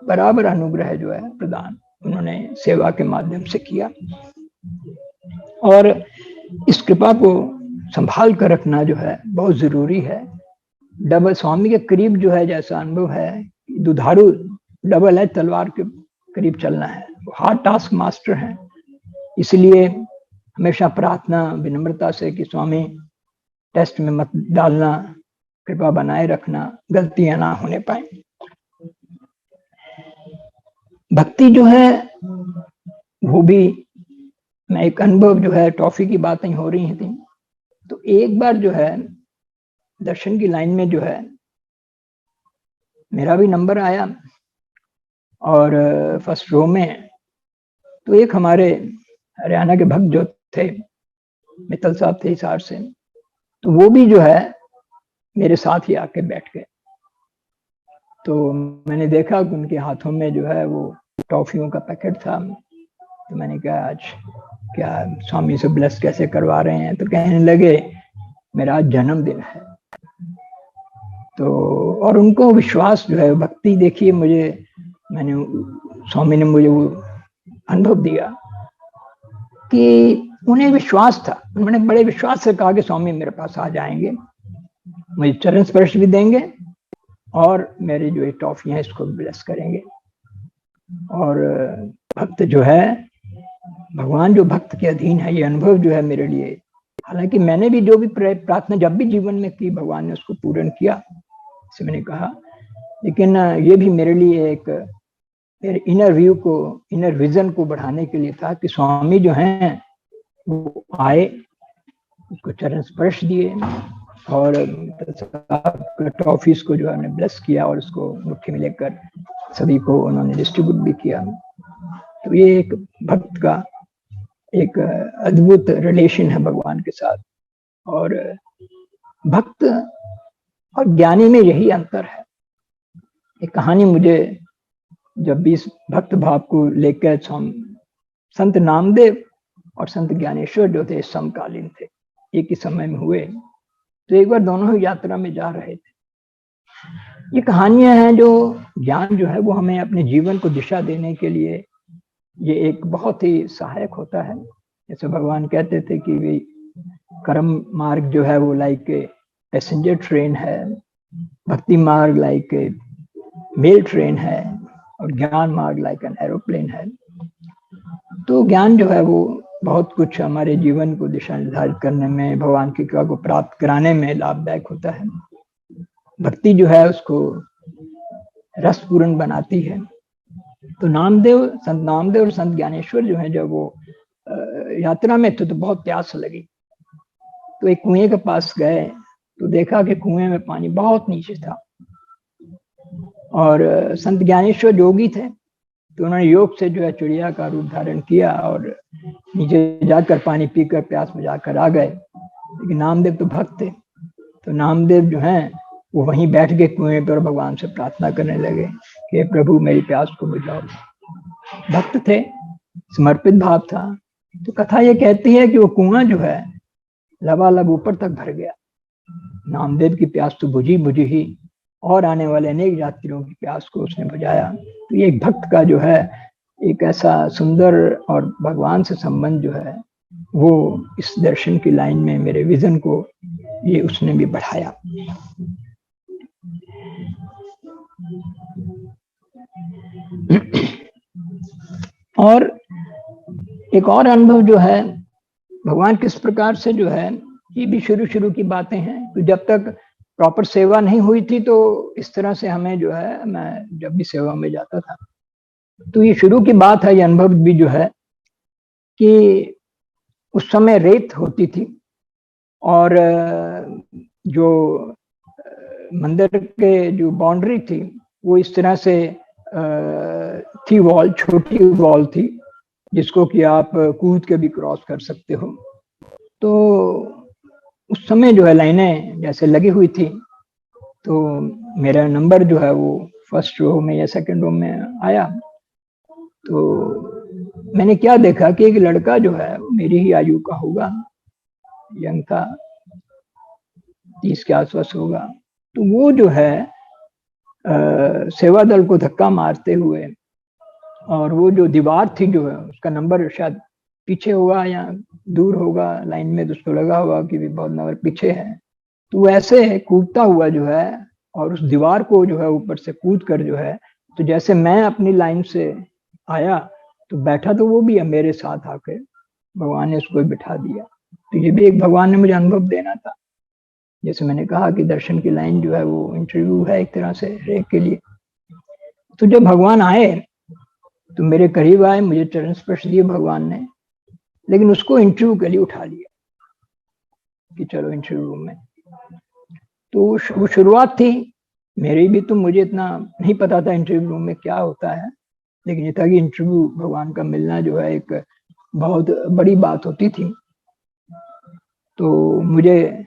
A: बराबर अनुग्रह जो है प्रदान उन्होंने सेवा के माध्यम से किया। और इस कृपा को संभाल कर रखना जो है बहुत जरूरी है। डबल स्वामी के करीब जो है जैसा अनुभव है, दुधारू डबल है तलवार के करीब चलना है, हार्ड टास्क मास्टर है। इसलिए हमेशा प्रार्थना विनम्रता से कि स्वामी टेस्ट में मत डालना, कृपा बनाए रखना, गलतियां ना होने पाए। भक्ति जो है वो भी, मैं एक अनुभव जो है, टॉफी की बातें हो रही थी, तो एक बार जो है दर्शन की लाइन में जो है मेरा भी नंबर आया और फर्स्ट रो में। तो एक हमारे हरियाणा के भक्त जो थे, मित्तल साहब थे हिसार से, तो वो भी जो है मेरे साथ ही आके बैठ गए। तो मैंने देखा कि उनके हाथों में जो है वो टॉफियों का पैकेट था। तो मैंने कहा आज क्या स्वामी से ब्लेस कैसे करवा रहे हैं? तो कहने लगे मेरा आज जन्मदिन है। तो और उनको विश्वास जो है, भक्ति देखिए, मैंने स्वामी ने मुझे वो अनुभव दिया कि उन्हें विश्वास था। उन्होंने बड़े विश्वास से कहा कि स्वामी मेरे पास आ जाएंगे, मुझे चरण स्पर्श भी देंगे और मेरे जो ये टॉफियां इसको ब्लेस करेंगे। और भक्त जो है, भगवान जो भक्त के अधीन है, ये अनुभव जो है मेरे लिए, हालांकि मैंने भी जो भी प्रार्थना जब भी जीवन में की, भगवान ने उसको पूर्ण किया, जैसे मैंने कहा, लेकिन ये भी मेरे लिए एक मेरे इनर व्यू को, इनर विजन को बढ़ाने के लिए था कि स्वामी जो हैं वो आए, उसको चरण स्पर्श दिए और टॉफीज को जो है ब्लेस किया और उसको मुट्ठी में लेकर सभी को उन्होंने डिस्ट्रीब्यूट भी किया। तो ये एक भक्त का एक अद्भुत रिलेशन है भगवान के साथ। और भक्त और ज्ञानी में यही अंतर है। एक कहानी मुझे जब भी इस भक्त भाव को लेकर संत नामदेव और संत ज्ञानेश्वर जो थे समकालीन थे, एक ही समय में हुए। तो एक बार दोनों ही यात्रा में जा रहे थे। ये कहानियां हैं जो ज्ञान जो है वो हमें अपने जीवन को दिशा देने के लिए ये एक बहुत ही सहायक होता है। जैसे भगवान कहते थे कि वे कर्म मार्ग जो है वो लाइक पैसेंजर ट्रेन है, भक्ति मार्ग लाइक मेल ट्रेन है और ज्ञान मार्ग लाइक एन एरोप्लेन है। तो ज्ञान जो है वो बहुत कुछ हमारे जीवन को दिशा निर्धारित करने में, भगवान की कृपा को प्राप्त कराने में लाभदायक होता है। भक्ति जो है उसको रसपूर्ण बनाती है। तो संत नामदेव और संत ज्ञानेश्वर जो है, जब वो यात्रा में थे तो बहुत प्यास लगी, तो एक कुएं के पास गए तो देखा कि कुएं में पानी बहुत नीचे था। और संत ज्ञानेश्वर योगी थे, तो उन्होंने योग से जो है चिड़िया का रूप धारण किया और नीचे जाकर पानी पीकर प्यास बुझाकर आ गए। लेकिन नामदेव तो भक्त थे, तो नामदेव जो हैं वो वहीं बैठ के कुएं पर भगवान से प्रार्थना करने लगे कि प्रभु मेरी प्यास को बुझाओ। भक्त थे, समर्पित भाव था। तो कथा ये कहती है कि वो कुआं जो है लबालब ऊपर तक भर गया। नामदेव की प्यास तो बुझी ही, और आने वाले अनेक यात्रियों की प्यास को उसने बुझाया। तो ये एक भक्त का जो है एक ऐसा सुंदर और भगवान से संबंध जो है वो इस दर्शन की लाइन में मेरे विजन को ये उसने भी बढ़ाया। और एक और अनुभव जो है भगवान किस प्रकार से जो है, ये भी शुरू की बातें हैं। तो जब तक प्रॉपर सेवा नहीं हुई थी तो इस तरह से हमें जो है, मैं जब भी सेवा में जाता था तो ये शुरू की बात है। ये अनुभव भी जो है कि उस समय रेत होती थी और जो मंदिर के जो बाउंड्री थी वो इस तरह से थी, वॉल, छोटी वॉल थी जिसको कि आप कूद के भी क्रॉस कर सकते हो। तो उस समय जो है लाइनें जैसे लगी हुई थी, तो मेरा नंबर जो है वो फर्स्ट रो में या सेकंड रो में आया। तो मैंने क्या देखा कि एक लड़का जो है मेरी ही आयु का होगा, यंग था, 30 के आसपास होगा। तो वो जो है सेवा दल को धक्का मारते हुए, और वो जो दीवार थी जो है उसका नंबर शायद पीछे होगा या दूर होगा लाइन में, तो उसको लगा होगा कि भी बहुत नंबर पीछे है। तो वैसे कूदता हुआ जो है और उस दीवार को जो है ऊपर से कूद कर जो है, तो जैसे मैं अपनी लाइन से आया तो बैठा, तो वो भी मेरे साथ आके भगवान ने उसको बिठा दिया। तो ये भी एक भगवान ने मुझे अनुभव देना था। जैसे मैंने कहा कि दर्शन की लाइन जो है वो इंटरव्यू है एक तरह से रेक के लिए। तो जब भगवान आए तो मेरे करीब आए, मुझे चरण स्पर्श दिए भगवान ने, लेकिन उसको इंटरव्यू के लिए उठा लिया कि चलो इंटरव्यू में। तो वो शुरुआत थी मेरी भी। तो मुझे इतना नहीं पता था इंटरव्यू रूम में क्या होता है, लेकिन ये था कि इंटरव्यू भगवान का मिलना जो है एक बहुत बड़ी बात होती थी। तो मुझे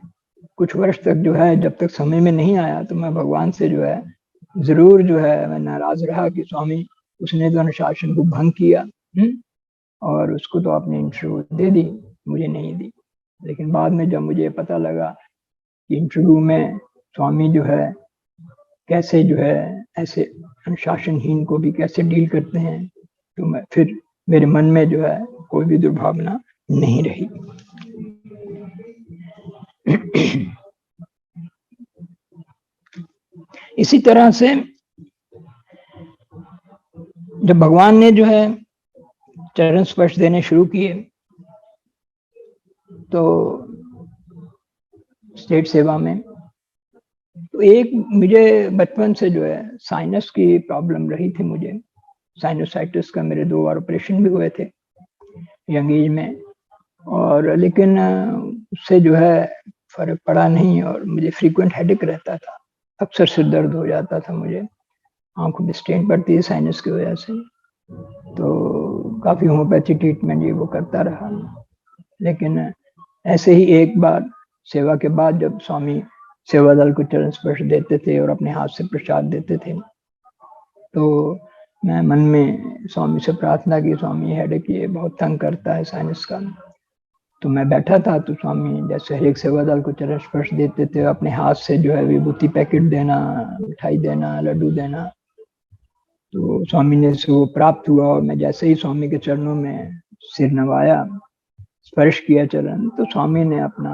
A: कुछ वर्ष तक जो है, जब तक समय में नहीं आया, तो मैं भगवान से जो है जरूर जो है मैं नाराज रहा कि स्वामी उसने तो अनुशासन को भंग किया, और उसको तो आपने इंटरव्यू दे दी, मुझे नहीं दी। लेकिन बाद में जब मुझे पता लगा कि इंटरव्यू में स्वामी जो है कैसे जो है ऐसे अनुशासनहीन को भी कैसे डील करते हैं, तो मैं फिर मेरे मन में जो है कोई भी दुर्भावना नहीं रही। इसी तरह से जब भगवान ने जो है चरण स्पर्श देने शुरू किए, तो स्टेट सेवा में, तो एक मुझे बचपन से जो है साइनस की प्रॉब्लम रही थी। मुझे साइनोसाइटिस का मेरे 2 बार ऑपरेशन भी हुए थे यंग एज में, और लेकिन उससे जो है फर्क पड़ा नहीं, और मुझे फ्रीक्वेंट हेडेक रहता था, अक्सर सिर दर्द हो जाता था मुझे, आंखों में स्ट्रेन पड़ती है साइनस की वजह से। तो काफ़ी होम्योपैथी ट्रीटमेंट ये वो करता रहा। लेकिन ऐसे ही एक बार सेवा के बाद जब स्वामी सेवा दल को चरण स्पर्श देते थे और अपने हाथ से प्रसाद देते थे, तो मैं मन में स्वामी से प्रार्थना की, स्वामी हेडेक ये बहुत तंग करता है साइनस का। तो मैं बैठा था, तो स्वामी जैसे हर एक सेवा दल को चरण स्पर्श देते थे, अपने हाथ से जो है विभूति पैकेट देना, मिठाई देना, लड्डू देना। तो स्वामी ने से वो प्राप्त हुआ, और मैं जैसे ही स्वामी के चरणों में सिर नवाया, स्पर्श किया चरण, तो स्वामी ने अपना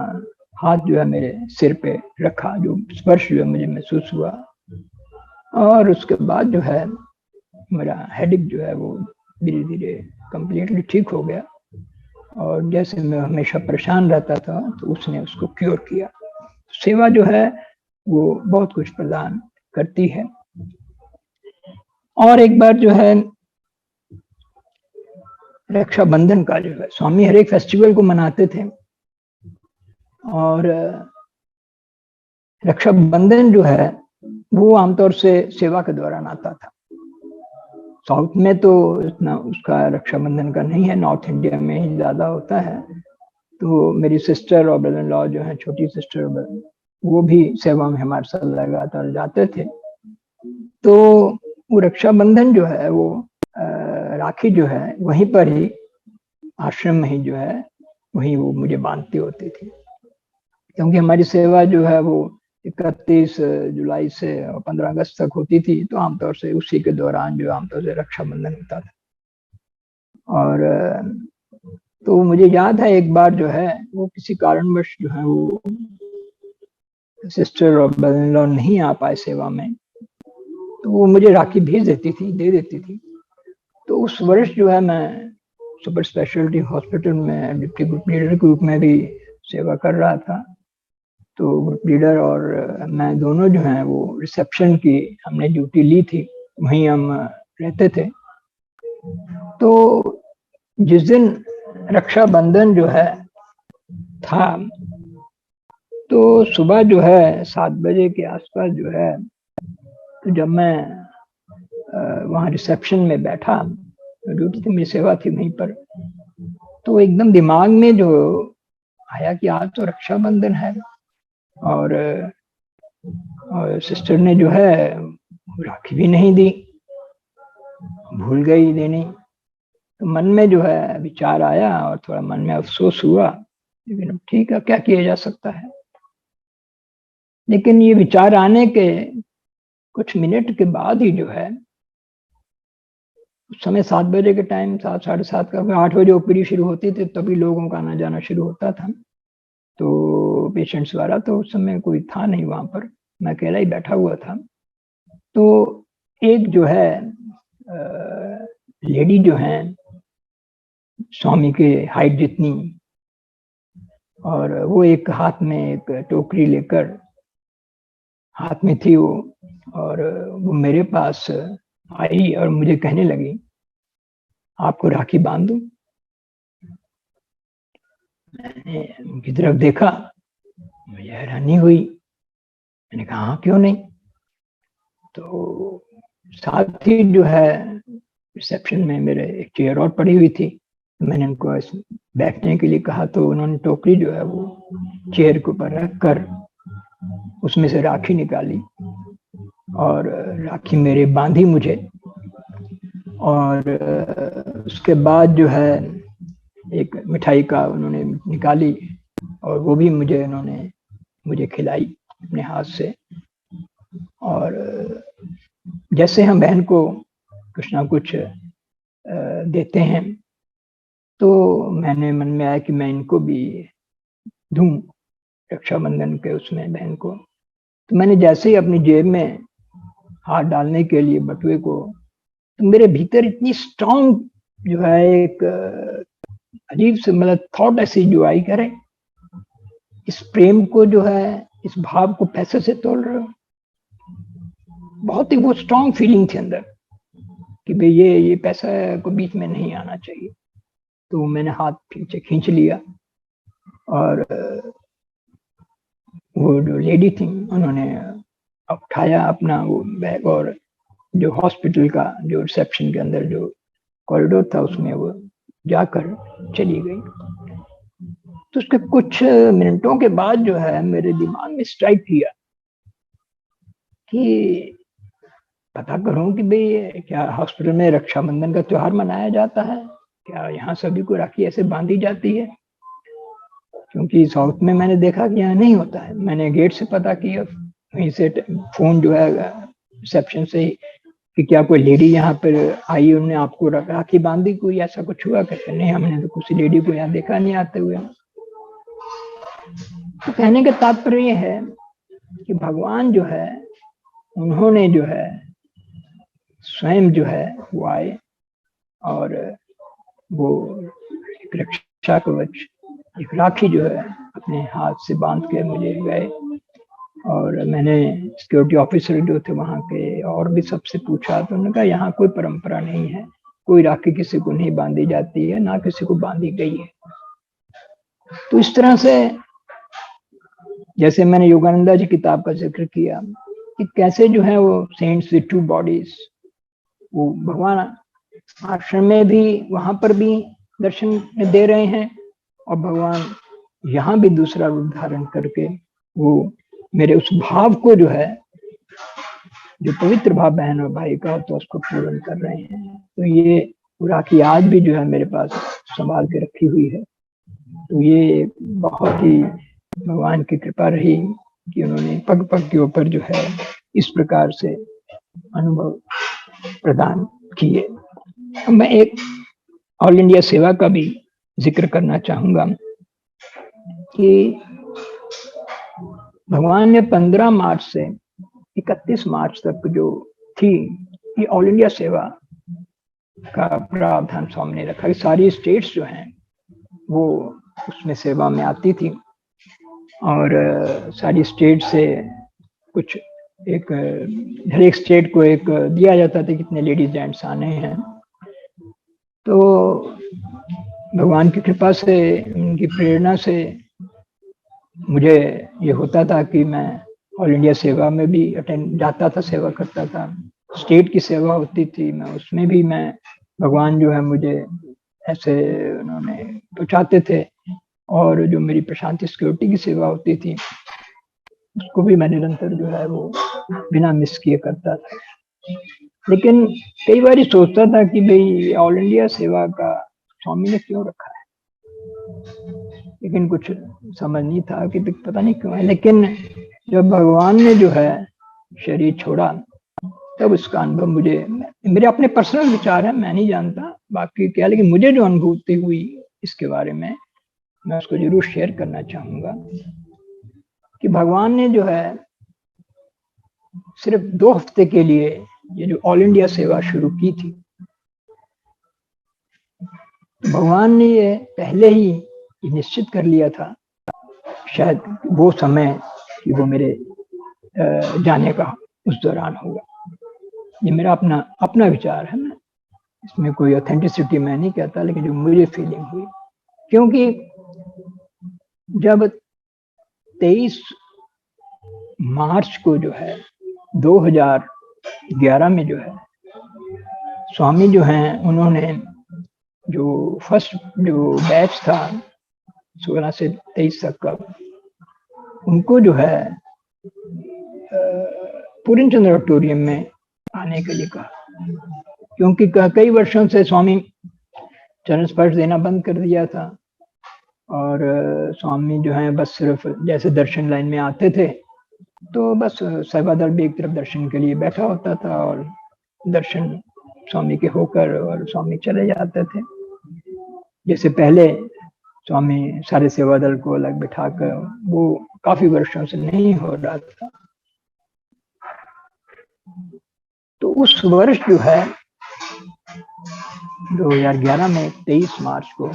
A: हाथ जो है मेरे सिर पे रखा, जो स्पर्श जो है मुझे महसूस हुआ। और उसके बाद जो है मेरा हेडेक जो है वो धीरे धीरे कंप्लीटली ठीक हो गया, और जैसे मैं हमेशा परेशान रहता था, तो उसने उसको क्योर किया। सेवा जो है वो बहुत कुछ प्रदान करती है। और एक बार जो है रक्षाबंधन का जो है, स्वामी हर एक फेस्टिवल को मनाते थे, और रक्षाबंधन जो है वो आमतौर से सेवा के दौरान आता था। साउथ में तो इतना उसका रक्षाबंधन का नहीं है, नॉर्थ इंडिया में ही ज्यादा होता है। तो मेरी सिस्टर और ब्रदर इन लॉ जो है, छोटी सिस्टर, वो भी सेवा में हमारे साथ लगातार जाते थे। तो वो रक्षाबंधन जो है वो राखी जो है वहीं पर ही आश्रम में ही जो है वहीं वो मुझे बांधती होती थी, क्योंकि हमारी सेवा जो है वो 31 जुलाई से 15 अगस्त तक होती थी। तो आमतौर से उसी के दौरान जो आमतौर से रक्षाबंधन होता था। और तो मुझे याद है एक बार जो है वो किसी कारणवश जो है वो सिस्टर और ब्रदर इन लॉ नहीं आ पाए सेवा में, तो वो मुझे राखी भेज देती थी, दे देती थी। तो उस वर्ष जो है मैं सुपर स्पेशलिटी हॉस्पिटल में डिप्टी ग्रुप लीडर के रूप में भी सेवा कर रहा था। तो ग्रुप लीडर और मैं दोनों जो हैं वो रिसेप्शन की हमने ड्यूटी ली थी, वहीं हम रहते थे। तो जिस दिन रक्षाबंधन जो है था, तो सुबह जो है 7 बजे के आसपास जो है, तो जब मैं वहाँ रिसेप्शन में बैठा, ड्यूटी थी, मेरी सेवा थी वहीं पर, तो एकदम दिमाग में जो आया कि आज तो रक्षाबंधन है, और सिस्टर ने जो है राखी भी नहीं दी, भूल गई देनी। तो मन में जो है विचार आया, और थोड़ा मन में अफसोस हुआ, लेकिन अब ठीक है, क्या किया जा सकता है। लेकिन ये विचार आने के कुछ मिनट के बाद ही जो है, उस समय 7 बजे के टाइम, 7 साढ़े 7 का, 8 बजे ओपीडी शुरू होती थी, तभी लोगों का आना जाना शुरू होता था, तो पेशेंट्स वाला। तो उस समय कोई था नहीं वहां पर, मैं अकेला ही बैठा हुआ था। तो एक जो है लेडी जो है स्वामी के हाइट जितनी, और वो एक हाथ में एक टोकरी लेकर हाथ में थी वो, और वो मेरे पास आई और मुझे कहने लगी, आपको राखी बांध दूं? मैंने उनकी तरफ देखा, मुझे हैरानी हुई मैंने कहा हाँ क्यों नहीं। तो साथ ही जो है रिसेप्शन में मेरे एक चेयर और पड़ी हुई थी, मैंने उनको बैठने के लिए कहा, तो उन्होंने टोकरी जो है वो चेयर के ऊपर रख कर उसमें से राखी निकाली और राखी मेरे बांधी मुझे, और उसके बाद जो है एक मिठाई का उन्होंने निकाली और वो भी मुझे खिलाई अपने हाथ से। और जैसे हम बहन को कुछ ना कुछ देते हैं, तो मैंने मन में आया कि मैं इनको भी दूं रक्षाबंधन के उसमें बहन को। तो मैंने जैसे ही अपनी जेब में हाथ डालने के लिए बटुए को, तो मेरे भीतर इतनी स्ट्रांग जो है एक अजीब से मतलब थॉट ऐसी जो आई, करे इस प्रेम को जो है, इस भाव को पैसे से तोल रहे हो। बहुत ही वो स्ट्रांग फीलिंग थी अंदर कि भाई ये पैसा को बीच में नहीं आना चाहिए। तो मैंने हाथ पीछे खींच लिया और वो जो लेडी थी उन्होंने उठाया अपना वो बैग और जो हॉस्पिटल का जो रिसेप्शन के अंदर जो कॉरिडोर था उसमें वो जाकर चली गई। तो उसके कुछ मिनटों के बाद जो है मेरे दिमाग में स्ट्राइक किया कि पता करूं कि भाई क्या हॉस्पिटल में रक्षाबंधन का त्योहार मनाया जाता है, क्या यहाँ सभी को राखी ऐसे बांधी जाती है। क्योंकि साउथ में मैंने देखा कि यहाँ नहीं होता है। मैंने गेट से पता किया, वहीं से फोन जो है रिसेप्शन से ही कि क्या कोई लेडी यहाँ पर आई, उन्होंने आपको राखी बांधी, कोई ऐसा कुछ हुआ। कहते नहीं, हमने तो किसी लेडी को यहाँ देखा नहीं आते हुए। तो कहने का तात्पर्य ये है कि भगवान जो है उन्होंने जो है स्वयं जो है वो आए और वो एक रक्षा कवच, एक राखी जो है अपने हाथ से बांध के मुझे गए। और मैंने सिक्योरिटी ऑफिसर जो थे वहाँ के और भी सबसे पूछा, तो उन्होंने कहा यहाँ कोई परंपरा नहीं है, कोई राखी किसी को नहीं बांधी जाती है, ना किसी को बांधी गई है। तो इस तरह से जैसे मैंने योगानंदा जी किताब का जिक्र किया कि कैसे जो है वो सेंट्स विद टू बॉडीज, वो भगवान आश्रम में भी वहां पर भी दर्शन दे रहे हैं और भगवान यहाँ भी दूसरा रूप धारण करके वो मेरे उस भाव को जो है, जो पवित्र भाव बहन और भाई का, तो उसको पूर्ण कर रहे हैं। तो ये राखी आज भी जो है मेरे पास संभाल के रखी हुई है। तो ये बहुत ही भगवान की कृपा रही कि उन्होंने पग पग के ऊपर जो है इस प्रकार से अनुभव प्रदान किए। मैं एक ऑल इंडिया सेवा का भी जिक्र करना चाहूंगा कि भगवान ने 15 मार्च से 31 मार्च तक जो थी ये ऑल इंडिया सेवा का प्रावधान स्वामी ने रखा कि सारी स्टेट्स जो हैं वो उसमें सेवा में आती थी और सारी स्टेट से कुछ एक हर एक स्टेट को एक दिया जाता था कितने लेडीज जेंट्स आने हैं। तो भगवान की कृपा से, उनकी प्रेरणा से मुझे ये होता था कि मैं ऑल इंडिया सेवा में भी अटेंड जाता था, सेवा करता था। स्टेट की सेवा होती थी, मैं उसमें भी मैं भगवान जो है मुझे ऐसे उन्होंने पहुँचाते थे। और जो मेरी प्रशांति सिक्योरिटी की सेवा होती थी उसको भी मैं निरंतर जो है वो बिना मिस किए करता था। लेकिन कई बार सोचता था कि भाई ऑल इंडिया सेवा का स्वामी ने क्यों रखा है, लेकिन कुछ समझ नहीं था कि पता नहीं क्यों है। लेकिन जब भगवान ने जो है शरीर छोड़ा तब उसका अनुभव मुझे, मेरे अपने पर्सनल विचार है, मैं नहीं जानता बाकी क्या, लेकिन मुझे जो अनुभूति हुई इसके बारे में मैं उसको जरूर शेयर करना चाहूंगा कि भगवान ने जो है सिर्फ 2 हफ्ते के लिए ये जो ऑल इंडिया सेवा शुरू की थी, भगवान ने ये पहले ही निश्चित कर लिया था, शायद वो समय कि वो मेरे जाने का उस दौरान होगा। ये मेरा अपना विचार है, मैं इसमें कोई ऑथेंटिसिटी मैं नहीं कहता, लेकिन जो मुझे फीलिंग हुई, क्योंकि जब 23 मार्च को जो है 2011 में जो है स्वामी जो हैं उन्होंने जो फर्स्ट जो बैच था 16 से 23 तक का, उनको जो है पूर्णचंद्र ऑडिटोरियम में आने के लिए कहा, क्योंकि कई वर्षों से स्वामी चरण स्पर्श देना बंद कर दिया था और स्वामी जो है बस सिर्फ जैसे दर्शन लाइन में आते थे तो बस सेवादल भी एक तरफ दर्शन के लिए बैठा होता था और दर्शन स्वामी के होकर और स्वामी चले जाते थे। जैसे पहले स्वामी सारे सेवादल को अलग बिठाकर, वो काफी वर्षों से नहीं हो रहा था। तो उस वर्ष जो है 2011 में 23 मार्च को,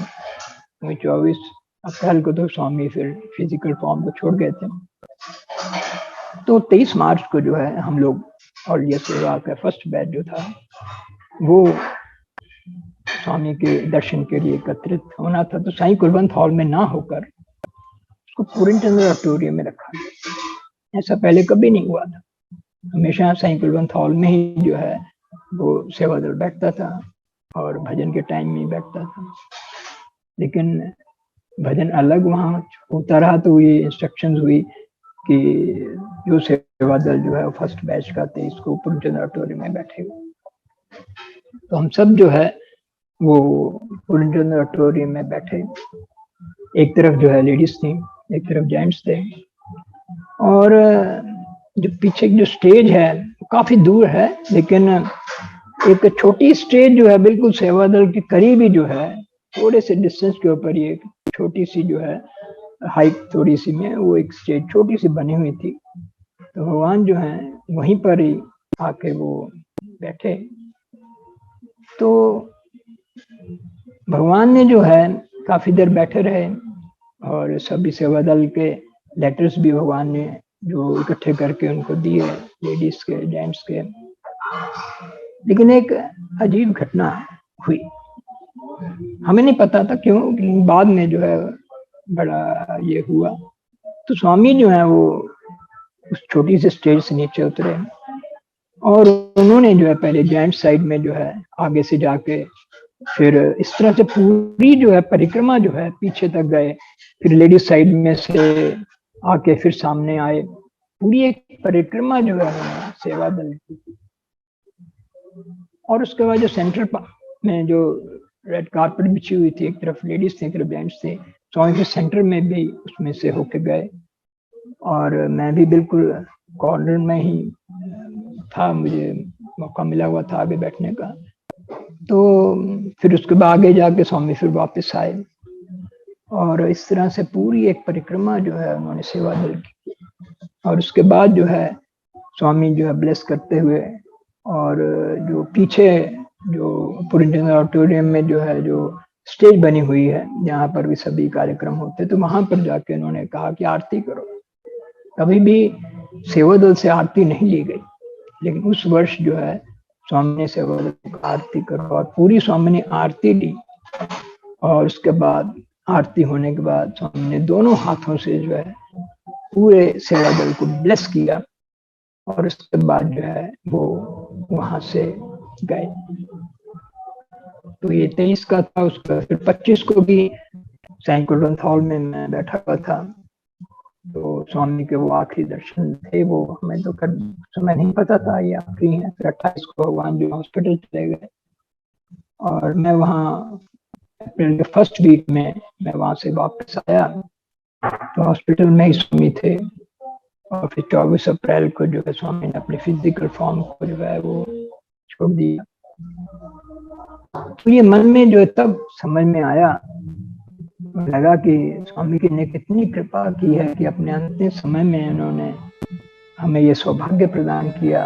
A: 24 अप्रैल को तो स्वामी फिर फिजिकल फॉर्म को छोड़ गए थे, तो 23 मार्च को जो है हम लोग और ये सेवा का फर्स्ट बैच जो था वो स्वामी के दर्शन के लिए एकत्रित होना था। तो साईं कुलवंत हॉल में ना होकर उसको पूर्णचंद्र ऑडिटोरियम में रखा गया। ऐसा पहले कभी नहीं हुआ था, हमेशा साईं कुलवंत हॉल में ही जो है वो सेवादल बैठता था और भजन के टाइम में बैठता था। लेकिन भजन अलग वहाँ होता रहा तो ये इंस्ट्रक्शंस हुई कि जो सेवादल जो है फर्स्ट बैच का थे इसको पूर्णचंद्र ऑडिटोरियम में बैठे। तो हम सब जो है वो पूर्णचंद्र ऑडिटोरियम में बैठे। एक तरफ जो है लेडीज थी, एक तरफ जेंट्स थे, और जो पीछे जो स्टेज है काफी दूर है, लेकिन एक छोटी स्टेज जो है बिल्कुल सेवादल के करीब ही जो है थोड़े से डिस्टेंस के ऊपर ही एक छोटी सी जो है हाइट थोड़ी सी में वो एक स्टेज छोटी सी बनी हुई थी। तो भगवान जो है वहीं पर ही आके वो बैठे। तो भगवान ने जो है काफी देर बैठे रहे और सभी सेवादल के लेटर्स भी भगवान ने जो इकट्ठे करके उनको दिए, लेडीज के जेंट्स के। लेकिन एक अजीब घटना हुई, हमें नहीं पता था क्यों, बाद में जो है बड़ा ये हुआ। तो स्वामी जो है वो उस छोटी सी स्टेज से नीचे उतरे और उन्होंने जो है पहले जेंट साइड में जो है आगे से जाके फिर इस तरह से पूरी जो है परिक्रमा जो है पीछे तक गए, फिर लेडीज साइड में से आके फिर सामने आए, पूरी एक परिक्रमा जो है सेवादल की। और उसके बाद जो सेंटर में जो रेड कारपेट बिछी हुई थी, एक तरफ लेडीज थे एक तरफ जेंट्स थे, स्वामी के सेंटर में भी उसमें से होके गए और मैं भी बिल्कुल कॉर्नर में ही था, मुझे मौका मिला हुआ था आगे बैठने का। तो फिर उसके बाद आगे जाके स्वामी फिर वापस आए और इस तरह से पूरी एक परिक्रमा जो है उन्होंने सेवादल की। और उसके बाद जो है स्वामी जो है ब्लेस करते हुए और जो पीछे जो पूर्णचंद्र ऑडिटोरियम में जो है जो स्टेज बनी हुई है जहाँ पर भी सभी कार्यक्रम होते, तो वहां पर जाके उन्होंने कहा कि आरती करो। कभी भी सेवादल से आरती नहीं ली गई, लेकिन उस वर्ष जो है स्वामी ने सेवादल को आरती करो और पूरी स्वामी ने आरती ली। और उसके बाद आरती होने के बाद स्वामी ने दोनों हाथों से जो है पूरे सेवादल को ब्लेस किया और उसके बाद जो है वो वहां से गए। तो ये 23 का था, उसका फिर 25 को भी साईं कुलवंत हॉल में मैं बैठा हुआ था। तो स्वामी के वो आखिरी दर्शन थे, वो हमें तो कर समय नहीं पता था ये आखिरी है। फिर 28 को भगवान जो हॉस्पिटल चले गए और मैं वहाँ अप्रैल के फर्स्ट वीक में मैं वहां से वापस आया तो हॉस्पिटल में ही स्वामी थे। और फिर 24 अप्रैल को जो है स्वामी ने अपने फिजिकल फॉर्म को जो है वो छोड़ दिया। तो ये मन में जो है तब समझ में आया, लगा कि स्वामी की ने कितनी कृपा की है कि अपने अंतिम समय में उन्होंने हमें ये सौभाग्य प्रदान किया